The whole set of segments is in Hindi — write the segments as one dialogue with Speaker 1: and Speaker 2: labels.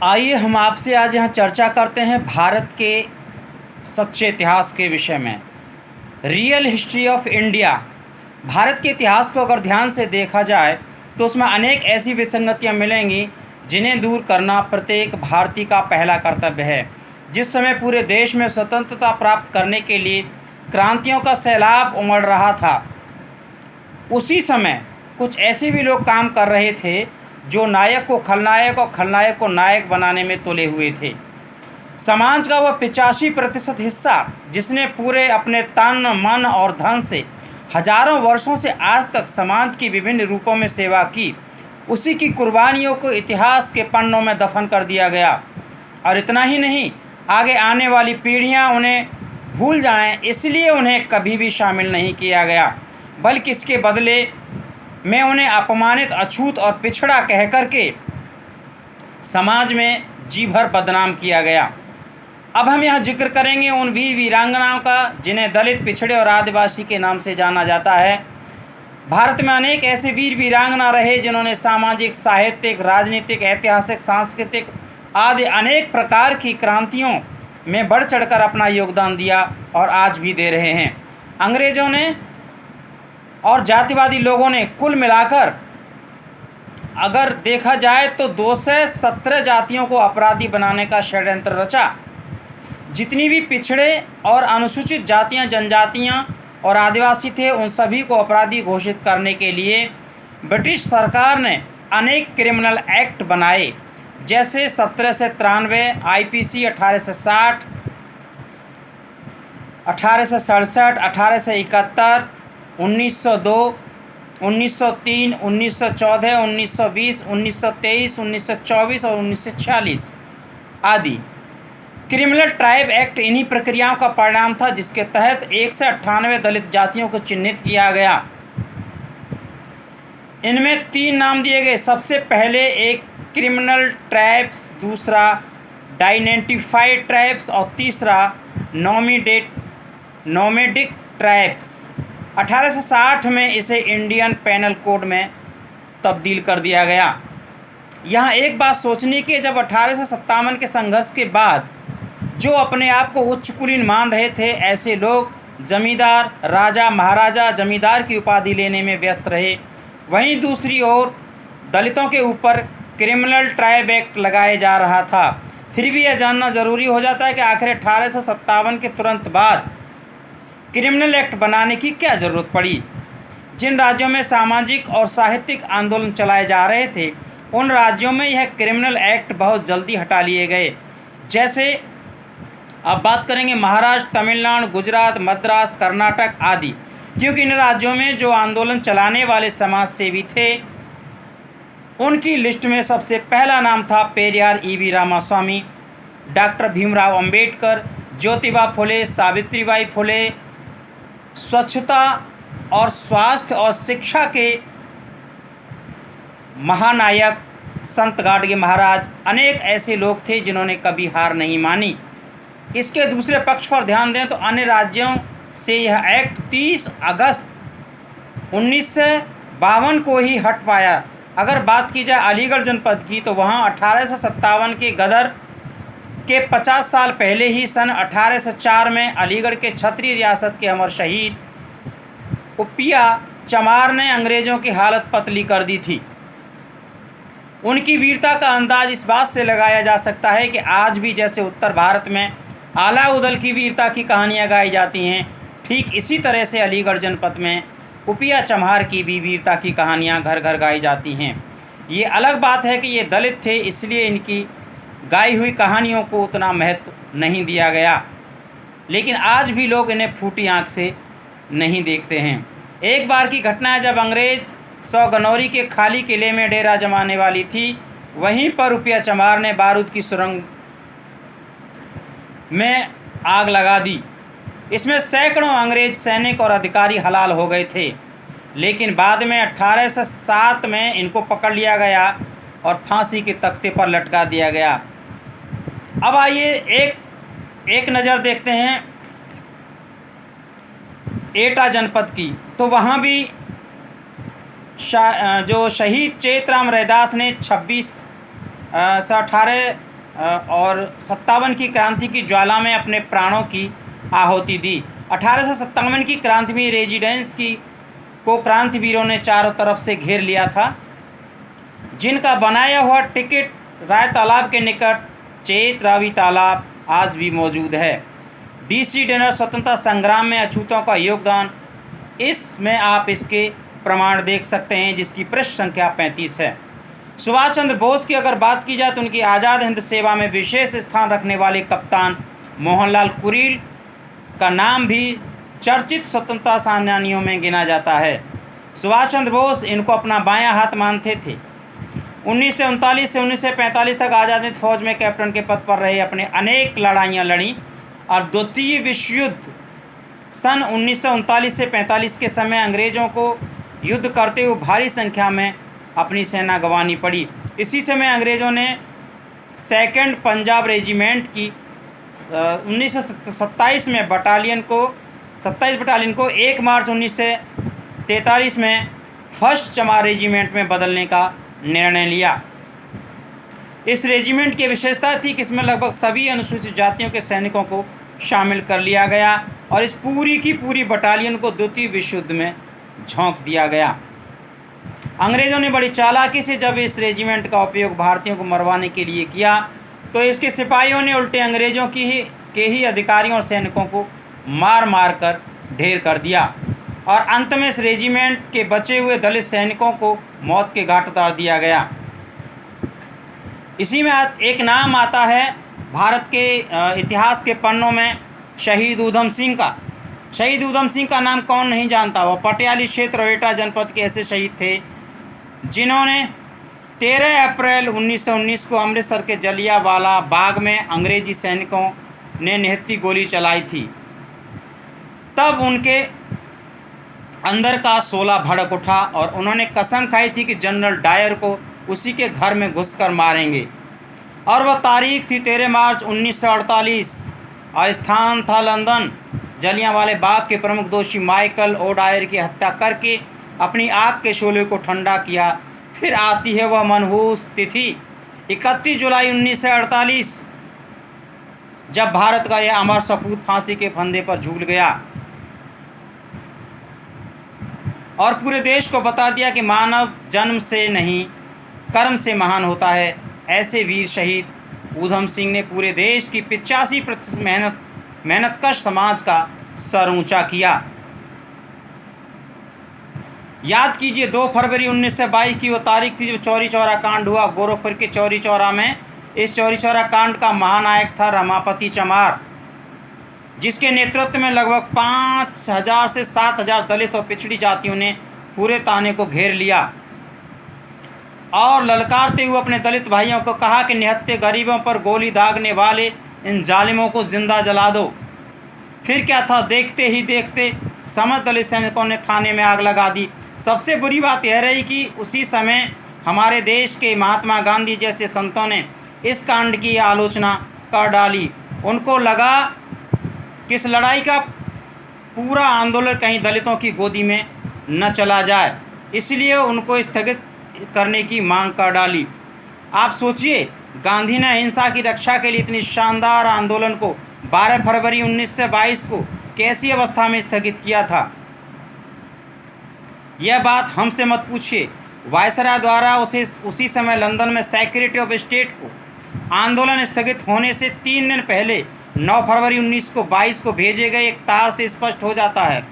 Speaker 1: आइए हम आपसे आज यहाँ चर्चा करते हैं भारत के सच्चे इतिहास के विषय में। Real history of India. Bharat के इतिहास को अगर ध्यान से देखा जाए तो उसमें अनेक ऐसी विसंगतियाँ मिलेंगी जिन्हें दूर करना प्रत्येक भारतीय का पहला कर्तव्य है। जिस समय पूरे देश में स्वतंत्रता प्राप्त करने के लिए क्रांतियों का सैलाब उमड़ रहा था, उसी समय कुछ ऐसे भी लोग काम कर रहे थे जो नायक को खलनायक और खलनायक को नायक बनाने में तुले हुए थे। समाज का वह 85% हिस्सा जिसने पूरे अपने तन मन और धन से हजारों वर्षों से आज तक समाज की विभिन्न रूपों में सेवा की, उसी की कुर्बानियों को इतिहास के पन्नों में दफन कर दिया गया। और इतना ही नहीं, आगे आने वाली पीढ़ियां उन्हें भूल जाएं, इसलिए उन्हें कभी भी शामिल नहीं किया गया, बल्कि इसके बदले में उन्हें अपमानित, अछूत और पिछड़ा कह कर के समाज में जी भर बदनाम किया गया। अब हम यहाँ जिक्र करेंगे उन वीर वीरांगनाओं का जिन्हें दलित, पिछड़े और आदिवासी के नाम से जाना जाता है। भारत में अनेक ऐसे वीर वीरांगना रहे जिन्होंने सामाजिक, साहित्यिक, राजनीतिक, ऐतिहासिक, सांस्कृतिक आदि अनेक प्रकार की क्रांतियों में बढ़ चढ़कर अपना योगदान दिया और आज भी दे रहे हैं। अंग्रेज़ों ने और जातिवादी लोगों ने कुल मिलाकर अगर देखा जाए तो 217 जातियों को अपराधी बनाने का षड्यंत्र रचा। जितनी भी पिछड़े और अनुसूचित जातियां, जनजातियां और आदिवासी थे, उन सभी को अपराधी घोषित करने के लिए ब्रिटिश सरकार ने अनेक क्रिमिनल एक्ट बनाए, जैसे 1793 आईपीसी, 1860, 1867, 1871, 1902, 1903, 1914, 1920, 1923, 1924 और 1946 आदि। क्रिमिनल ट्राइब एक्ट इन्हीं प्रक्रियाओं का परिणाम था, जिसके तहत 1 से 98 दलित जातियों को चिन्हित किया गया। इनमें 3 नाम दिए गए। सबसे पहले एक क्रिमिनल ट्राइब्स, दूसरा डाइडेंटिफाइड ट्राइब्स और तीसरा नोमेडिक ट्राइब्स। 1860 में इसे इंडियन पेनल कोड में तब्दील कर दिया गया। यहाँ एक बात सोचने की, जब 1857 के संघर्ष के बाद जो अपने आप को उच्च कुलीन मान रहे थे, ऐसे लोग जमींदार, राजा, महाराजा, जमींदार की उपाधि लेने में व्यस्त रहे। वहीं दूसरी ओर दलितों के ऊपर क्रिमिनल ट्राइब एक्ट लगाया जा रहा था। फिर भी यह जानना ज़रूरी हो जाता है कि आखिर 1857 के तुरंत बाद क्रिमिनल एक्ट बनाने की क्या ज़रूरत पड़ी। जिन राज्यों में सामाजिक और साहित्यिक आंदोलन चलाए जा रहे थे, उन राज्यों में यह क्रिमिनल एक्ट बहुत जल्दी हटा लिए गए। जैसे अब बात करेंगे महाराष्ट्र, तमिलनाडु, गुजरात, मद्रास, कर्नाटक आदि, क्योंकि इन राज्यों में जो आंदोलन चलाने वाले समाज सेवी थे, उनकी लिस्ट में सबसे पहला नाम था पेरियार ईवी रामास्वामी, डॉक्टर भीमराव अंबेडकर, ज्योतिबा फुले, सावित्रीबाई फुले। स्वच्छता और स्वास्थ्य और शिक्षा के महानायक संत गाडगे महाराज, अनेक ऐसे लोग थे जिन्होंने कभी हार नहीं मानी। इसके दूसरे पक्ष पर ध्यान दें तो अन्य राज्यों से यह एक्ट 30 अगस्त 1952 को ही हट पाया। अगर बात की जाए अलीगढ़ जनपद की, तो वहाँ 1857 के गदर के 50 साल पहले ही सन 1804 में अलीगढ़ के क्षत्रिय रियासत के अमर शहीद उपिया चमार ने अंग्रेज़ों की हालत पतली कर दी थी। उनकी वीरता का अंदाज इस बात से लगाया जा सकता है कि आज भी जैसे उत्तर भारत में आला उदल की वीरता की कहानियाँ गाई जाती हैं, ठीक इसी तरह से अलीगढ़ जनपद में उपिया चमार की भी वीरता की कहानियाँ घर घर गाई जाती हैं। ये अलग बात है कि ये दलित थे, इसलिए इनकी गाई हुई कहानियों को उतना महत्व नहीं दिया गया, लेकिन आज भी लोग इन्हें फूटी आंख से नहीं देखते हैं। एक बार की घटना है, जब अंग्रेज़ सौगनौरी के खाली किले में डेरा जमाने वाली थी, वहीं पर उपिया चमार ने बारूद की सुरंग में आग लगा दी। इसमें सैकड़ों अंग्रेज सैनिक और अधिकारी हलाल हो गए थे, लेकिन बाद में 1807 में इनको पकड़ लिया गया और फांसी के तख्ते पर लटका दिया गया। अब आइए एक नज़र देखते हैं एटा जनपद की। तो वहाँ भी जो शहीद चेतराम रैदास ने 26 से 18 और 57 की क्रांति की ज्वाला में अपने प्राणों की आहुति दी। 1857 की क्रांति में रेजिडेंस को क्रांतिवीरों ने चारों तरफ से घेर लिया था, जिनका बनाया हुआ टिकट राय तालाब के निकट चेत रावी तालाब आज भी मौजूद है। डीसी डिनर स्वतंत्रता संग्राम में अछूतों का योगदान, इसमें आप इसके प्रमाण देख सकते हैं, जिसकी पृष्ठ संख्या 35 है। सुभाष चंद्र बोस की अगर बात की जाए तो उनकी आज़ाद हिंद सेवा में विशेष स्थान रखने वाले कप्तान मोहनलाल कुरील का नाम भी चर्चित स्वतंत्रता सेनानियों में गिना जाता है। सुभाष चंद्र बोस इनको अपना बायां हाथ मानते थे। 1939 से 1945 तक आज़ाद हिंद फौज में कैप्टन के पद पर रहे, अपने अनेक लड़ाइयाँ लड़ी और द्वितीय विश्व युद्ध सन 1939 से 45 के समय अंग्रेज़ों को युद्ध करते हुए भारी संख्या में अपनी सेना गंवानी पड़ी। इसी समय अंग्रेज़ों ने सेकंड पंजाब रेजिमेंट की 1927 में 27 बटालियन को 1 मार्च 1943 में फर्स्ट चमार रेजिमेंट में बदलने का निर्णय लिया। इस रेजिमेंट की विशेषता थी कि इसमें लगभग सभी अनुसूचित जातियों के सैनिकों को शामिल कर लिया गया और इस पूरी की पूरी बटालियन को द्वितीय विश्व युद्ध में झोंक दिया गया। अंग्रेज़ों ने बड़ी चालाकी से जब इस रेजिमेंट का उपयोग भारतीयों को मरवाने के लिए किया तो इसके सिपाहियों ने उल्टे अंग्रेज़ों के ही अधिकारियों और सैनिकों को मार मार कर ढेर कर दिया और अंत में इस रेजिमेंट के बचे हुए दलित सैनिकों को मौत के घाट उतार दिया गया। इसी में एक नाम आता है भारत के इतिहास के पन्नों में शहीद ऊधम सिंह का। शहीद ऊधम सिंह का नाम कौन नहीं जानता। वह पटियाली क्षेत्र और एटा जनपद के ऐसे शहीद थे जिन्होंने 13 अप्रैल 1919 को अमृतसर के जलियांवाला बाग में अंग्रेजी सैनिकों ने निहत्थी गोली चलाई थी। तब उनके अंदर का शोला भड़क उठा और उन्होंने कसम खाई थी कि जनरल डायर को उसी के घर में घुसकर मारेंगे। और वह तारीख थी 13 मार्च 1948 और स्थान था लंदन। जलियांवाले बाग के प्रमुख दोषी माइकल ओ डायर की हत्या करके अपनी आग के शोले को ठंडा किया। फिर आती है वह मनहूस तिथि 31 जुलाई 1948, जब भारत का यह अमर सपूत फांसी के फंदे पर झूल गया और पूरे देश को बता दिया कि मानव जन्म से नहीं कर्म से महान होता है। ऐसे वीर शहीद ऊधम सिंह ने पूरे देश की 85% मेहनतकश समाज का सर ऊंचा किया। याद कीजिए 2 फरवरी 1922 की वो तारीख थी जब चौरी चौरा कांड हुआ गोरखपुर के चौरी चौरा में। इस चौरी चौरा कांड का महानायक था रमापति चमार, जिसके नेतृत्व में लगभग 5000 से 7000 दलित और पिछड़ी जातियों ने पूरे थाने को घेर लिया और ललकारते हुए अपने दलित भाइयों को कहा कि निहत्थे गरीबों पर गोली दागने वाले इन जालिमों को जिंदा जला दो। फिर क्या था, देखते ही देखते समस्त दलित सैनिकों ने थाने में आग लगा दी। सबसे बुरी बात यह रही कि उसी समय हमारे देश के महात्मा गांधी जैसे संतों ने इस कांड की आलोचना कर डाली। उनको लगा कि इस लड़ाई का पूरा आंदोलन कहीं दलितों की गोदी में न चला जाए, इसलिए उनको स्थगित करने की मांग कर डाली। आप सोचिए, गांधी ने अहिंसा की रक्षा के लिए इतनी शानदार आंदोलन को 12 फरवरी 1922 को कैसी अवस्था में स्थगित किया था। यह बात हमसे मत पूछिए। वायसराय द्वारा उसी समय लंदन में सेक्रेटरी ऑफ स्टेट को आंदोलन स्थगित होने से 3 दिन पहले 9 फरवरी 1922 को भेजे गए एक तार से स्पष्ट हो जाता है।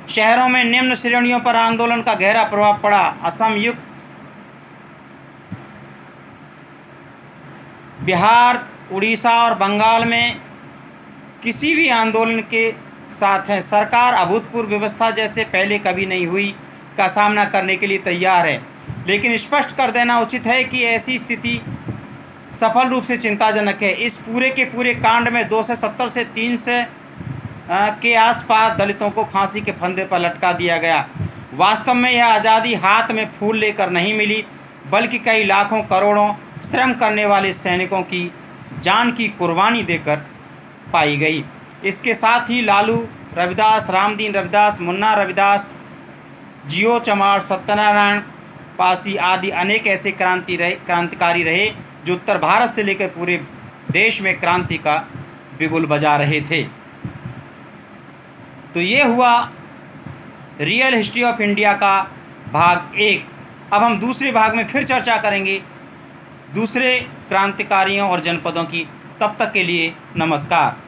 Speaker 1: शहरों में निम्न श्रेणियों पर आंदोलन का गहरा प्रभाव पड़ा। असम युक्त, बिहार, उड़ीसा और बंगाल में किसी भी आंदोलन के साथ है सरकार अभूतपूर्व व्यवस्था जैसे पहले कभी नहीं हुई का सामना करने के लिए तैयार है। लेकिन स्पष्ट कर देना उचित है कि ऐसी स्थिति सफल रूप से चिंताजनक है। इस पूरे के पूरे कांड में 270 से 300 के आसपास दलितों को फांसी के फंदे पर लटका दिया गया। वास्तव में यह आज़ादी हाथ में फूल लेकर नहीं मिली, बल्कि कई लाखों करोड़ों श्रम करने वाले सैनिकों की जान की कुर्बानी देकर पाई गई। इसके साथ ही लालू रविदास, रामदीन रविदास, मुन्ना रविदास, जियो चमार, सत्यनारायण पासी आदि अनेक ऐसे क्रांतिकारी रहे जो उत्तर भारत से लेकर पूरे देश में क्रांति का बिगुल बजा रहे थे। तो ये हुआ रियल हिस्ट्री ऑफ इंडिया का भाग 1। अब हम दूसरे भाग में फिर चर्चा करेंगे दूसरे क्रांतिकारियों और जनपदों की। तब तक के लिए नमस्कार।